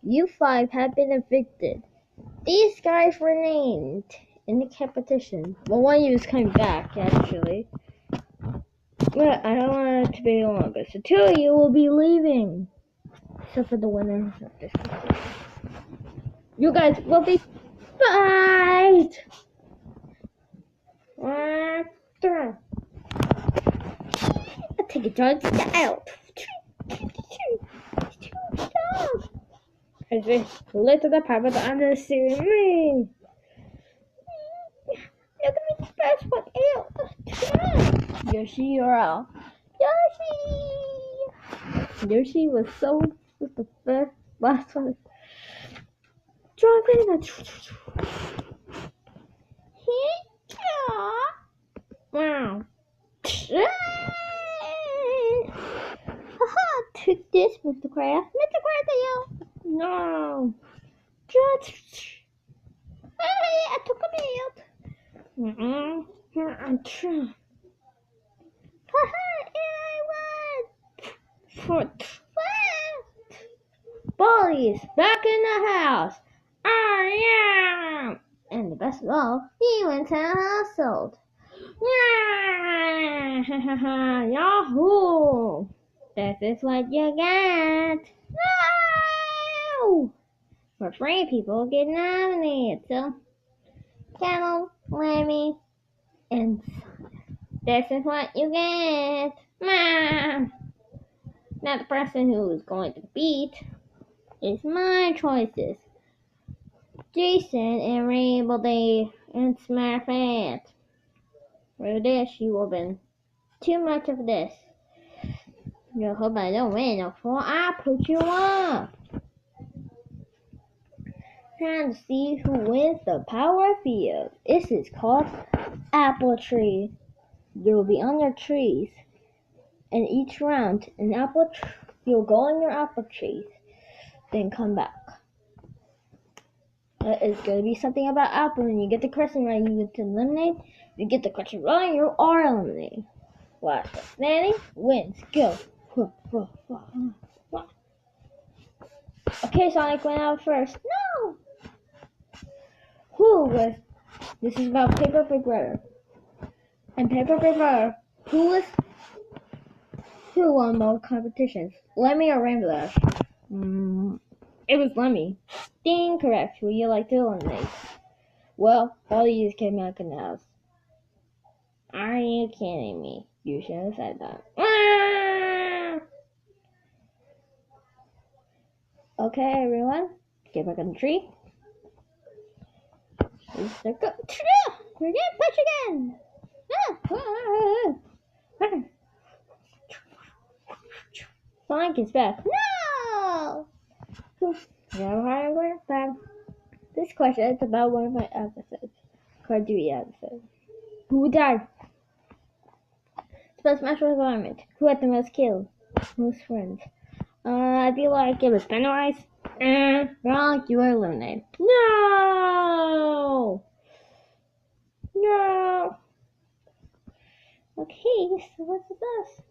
You five have been evicted. These guys were named in the competition. Well, one of you is coming back, actually. But I don't want it to be longer. So two of you will be leaving. Except for the winner of this competition. You guys will be fight! Take a charge out. As we lit to the power of the undersea me. Look at me splash one out. Yoshi, you're out. Yoshi was the first last one. Driving the wow. Haha, took this, Mr. Crab. Mr. Crab, no. Just. Hey, I took a meal. I'm trying. Haha, I won. Baldi's back in the house. Oh, yeah. And the best of all, he went to the household. Yahoo! This is what you get. No! For free people get nominated. So, Kettle, Lemmy, and this is what you get. Now the person who is going to beat is my choices. Jason and Rainbow Day and Smurfette. For this, you will win too much of this. You hope I don't win before I put you up. Time to see who wins the power field. This is called Apple Tree. There will be other trees. And each round, you'll go on your apple trees, then come back. It's going to be something about apple, and you get the question right, you get to eliminate. If you get the question wrong, you are eliminated. Last standing wins. Go. Okay, Sonic went out first. No! This is about Paper Big Brother. And Paper Big Brother, who won most competitions? Lemmy or Rainbow Dash? It was Lemmy. Incorrect. Who you like to eliminate? Well, all of you came back in the house. Are you kidding me? You should have said that. Okay, everyone. Get back on the tree. We're gonna push again. Sonic is back. No! This question is about one of my episodes. Call of Duty episode. Who died? Spell Smash environment. Who had the most kills? Most friends? I feel like it was Pennywise. Wrong, you were eliminated. No! No! Okay, so what's this?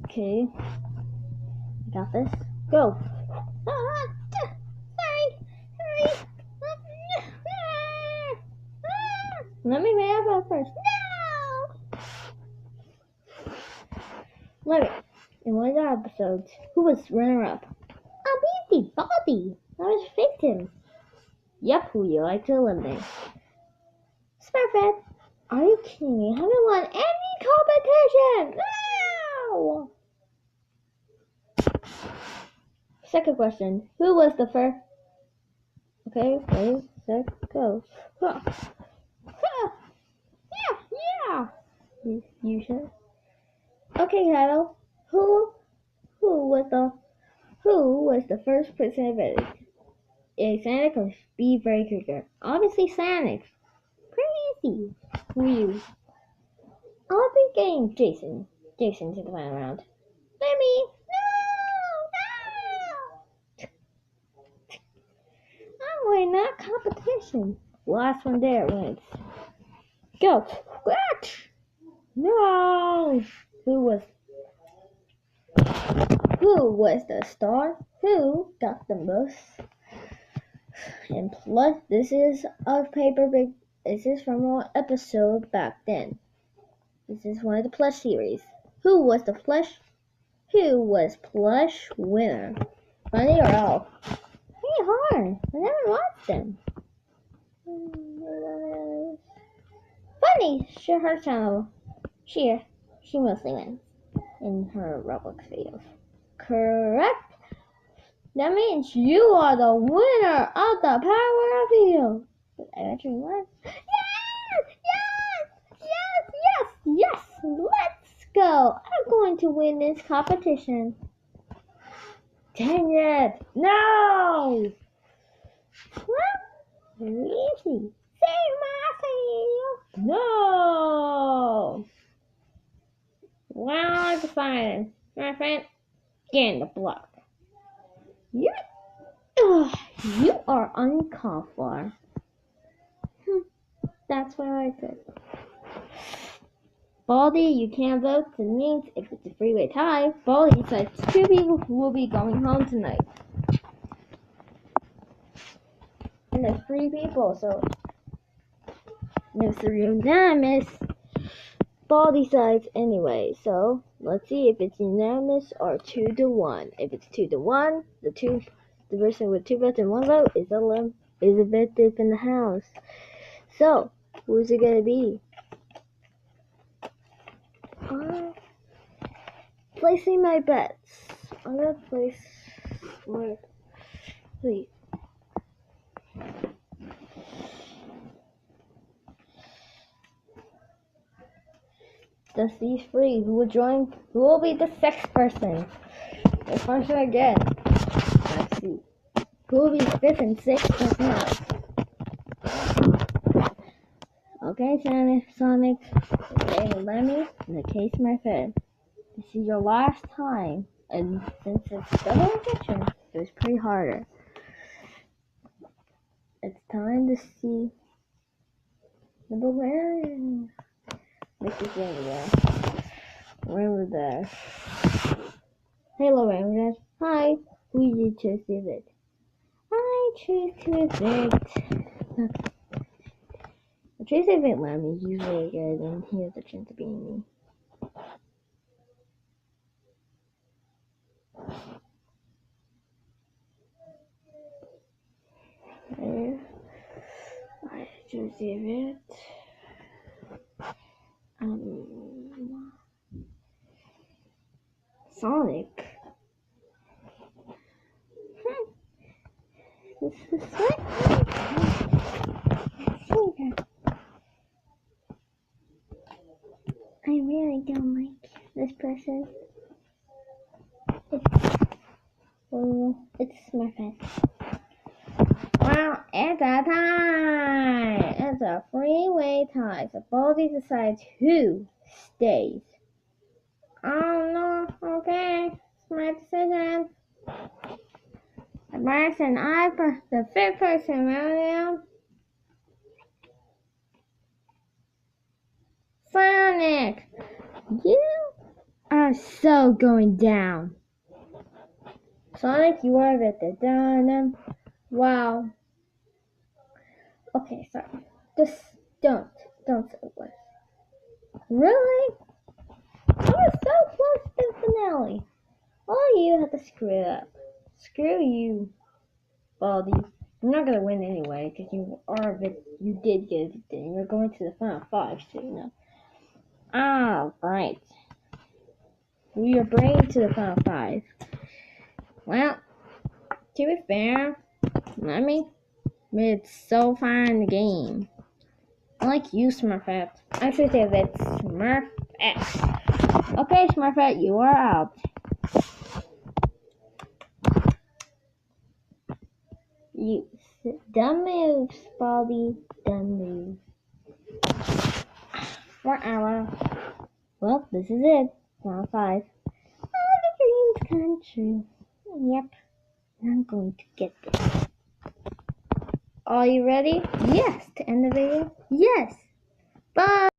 Okay. Got this. Go. Sorry. Let me make up first. No! Let me. In one of the episodes, who was runner-up? Beastie Bobby. I was victim. Yep, who you like to eliminate? Smurfette. Are you kidding me? I haven't won any competition. No! Second question. Who was the first? Okay, ready, set, go. Yeah. You should. Okay, Kyle. Who was the first person invented? A Sonic or Speed Breaker? Obviously Sonic. Crazy. Who are you? I'll be getting Jason. Jason to the final round. Let me. No. I'm winning that competition. Last one there wins. Go. What? No. Who was? Who was the star? Who got the most? And plus, this is a paper big. This is from an episode back then. This is one of the plush series. Who was the plush? Who was plush winner? Funny or Elf? Pretty hard. I never watched them. Funny. Sure, her channel. She mostly wins in her Roblox videos. Correct. That means you are the winner of the Power Video. I actually won. Yes! Let's go. I'm going to win this competition. Dang it! No! Easy. Save myself. No! Well, I decided. My friend, get in the block. You are uncalled for. That's what I said. Baldy, you can't vote. It means if it's a freeway tie, Baldy says 2 people will be going home tonight. And there's 3 people, so there's 3 unanimous. Baldy sides anyway, so let's see if it's unanimous or 2-1. If it's 2-1, the person with 2 votes and 1 vote is Elizabeth in the house. So, who's it gonna be? Placing my bets. I'm gonna place my. Please. Just these 3. Who will join? Who will be the 6th person? The person again. Let's see. Who will be 5th and 6th now? Okay, Sonic. Okay, Lemmy. In the case, my friend. This is your last time, and since it's double injection, it was pretty harder. It's time to see the balloon. This is Rainbow. Rainbow there. Hello, Rainbow. Hi. Who did you choose to evict? I choose to evict. Okay. I choose to evict Lemmy. He's really good, and he has a chance of beating me. There. I choose to evict. Sonic. This is what? I really don't like this person. It's my friend. Well, it's a tie. It's a freeway tie. So Baldy decides who stays. Oh no, okay. It's my decision. The person the 5th person round. Sonic, you are so going down. Sonic, you are at the down. Wow. Okay, sorry. Just don't say what. Really? I was so close to the finale. All you have to screw it up. Screw you, Baldy. You're not gonna win anyway, because you did get evicted, and you're going to the final 5, so you know. Alright. We are bringing to the final 5. Well, to be fair, Lemmy made so far in the game. Unlike you, Smurfette. I should say that Smurfette. Okay, Smurfette, you are out. You dumb moves, Baldy. Dumb moves. Forever. Well, this is it. Round 5. All the dreams come true. Yep. I'm going to get this. Are you ready? Yes. To end the video? Yes. Bye.